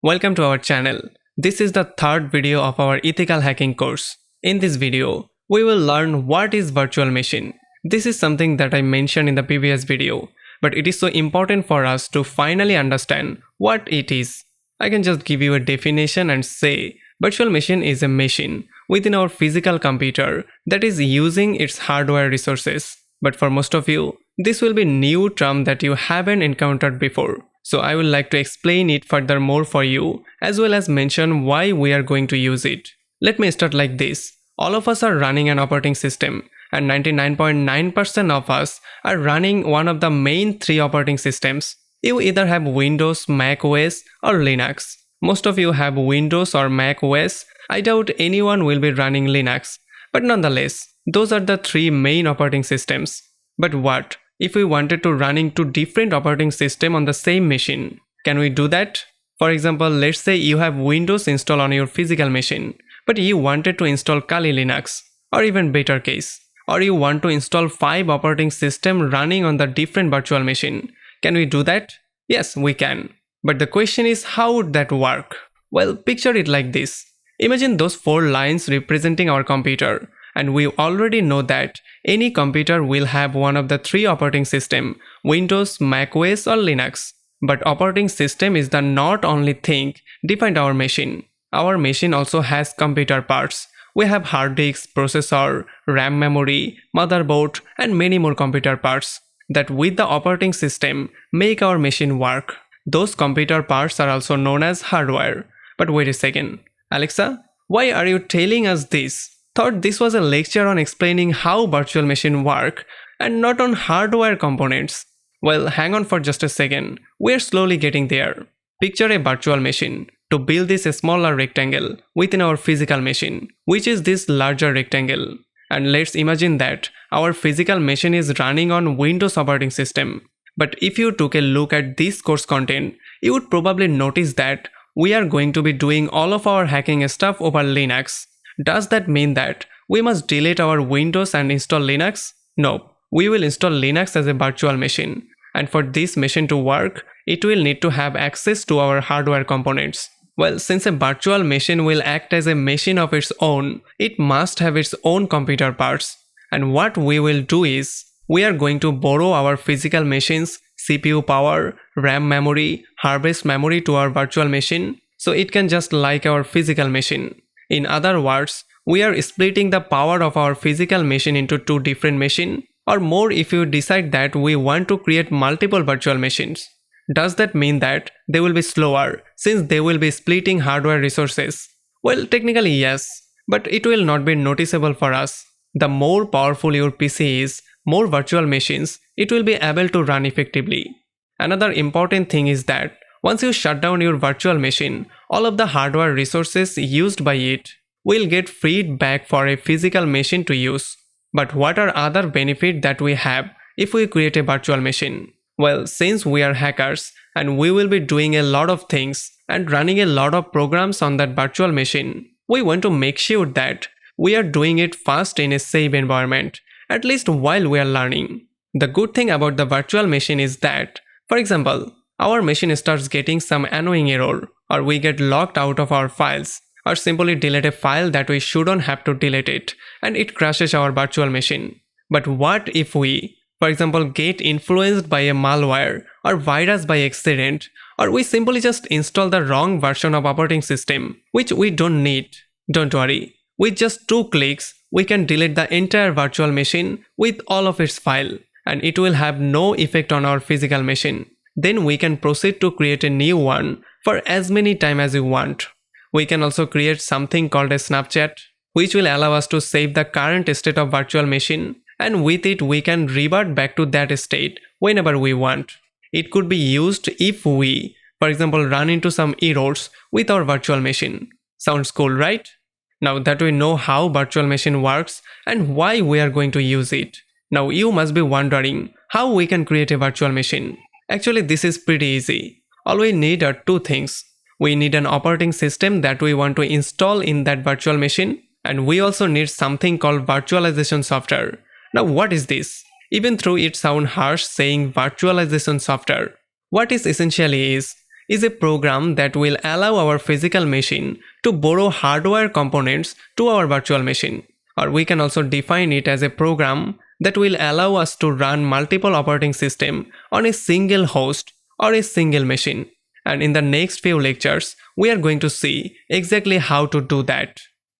Welcome to our channel. This is the third video of our ethical hacking course. In this video, we will learn what is virtual machine. This is something that I mentioned in the previous video, but it is so important for us to finally understand what it is. I can just give you a definition and say, virtual machine is a machine within our physical computer that is using its hardware resources. But for most of you, this will be a new term that you haven't encountered before. So I would like to explain it furthermore for you, as well as mention why we are going to use it. Let me start like this. All of us are running an operating system, and 99.9% of us are running one of the main three operating systems. You either have Windows, Mac OS, or Linux. Most of you have Windows or Mac OS. I doubt anyone will be running Linux. But nonetheless, those are the three main operating systems. But what if we wanted to running two different operating systems on the same machine? Can we do that? For example, let's say you have Windows installed on your physical machine, but you wanted to install Kali Linux, or even better case, or you want to install 5 operating systems running on the different virtual machine. Can we do that? Yes, we can. But the question is, how would that work? Well, picture it like this. Imagine those 4 lines representing our computer. And we already know that any computer will have one of the 3 operating systems, Windows, Mac OS or Linux. But operating system is the not only thing defined our machine. Our machine also has computer parts. We have hard disk, processor, RAM memory, motherboard and many more computer parts that with the operating system make our machine work. Those computer parts are also known as hardware. But wait a second. Alexa, why are you telling us this? Thought this was a lecture on explaining how virtual machines work and not on hardware components. Well, hang on for just a second. We're slowly getting there. Picture a virtual machine. To build this smaller rectangle within our physical machine, which is this larger rectangle. And let's imagine that our physical machine is running on Windows operating system. But if you took a look at this course content, you would probably notice that we are going to be doing all of our hacking stuff over Linux. Does that mean that we must delete our Windows and install Linux? No, we will install Linux as a virtual machine. And for this machine to work, it will need to have access to our hardware components. Well, since a virtual machine will act as a machine of its own, it must have its own computer parts. And what we will do is, we are going to borrow our physical machine's CPU power, RAM memory, hard disk memory to our virtual machine, so it can just like our physical machine. In other words, we are splitting the power of our physical machine into 2 different machines, or more if you decide that we want to create multiple virtual machines. Does that mean that they will be slower since they will be splitting hardware resources? Well, technically yes, but it will not be noticeable for us. The more powerful your PC is, more virtual machines it will be able to run effectively. Another important thing is that once you shut down your virtual machine, all of the hardware resources used by it will get freed back for a physical machine to use. But what are other benefits that we have if we create a virtual machine? Well, since we are hackers and we will be doing a lot of things and running a lot of programs on that virtual machine, we want to make sure that we are doing it fast in a safe environment, at least while we are learning. The good thing about the virtual machine is that, for example, our machine starts getting some annoying error, or we get locked out of our files, or simply delete a file that we shouldn't have to delete it, and it crashes our virtual machine. But what if we, for example, get influenced by a malware or virus by accident, or we simply just install the wrong version of operating system, which we don't need? Don't worry, with just 2 clicks, we can delete the entire virtual machine with all of its files, and it will have no effect on our physical machine. Then we can proceed to create a new one for as many times as we want. We can also create something called a snapshot, which will allow us to save the current state of virtual machine, and with it we can revert back to that state whenever we want. It could be used if we, for example, run into some errors with our virtual machine. Sounds cool, right? Now that we know how virtual machine works and why we are going to use it, now you must be wondering how we can create a virtual machine. Actually, this is pretty easy. All we need are 2 things. We need an operating system that we want to install in that virtual machine, and we also need something called virtualization software. Now what is this? Even though it sounds harsh saying virtualization software, what it essentially is, is a program that will allow our physical machine to borrow hardware components to our virtual machine. Or we can also define it as a program that will allow us to run multiple operating systems on a single host or a single machine. And in the next few lectures, we are going to see exactly how to do that.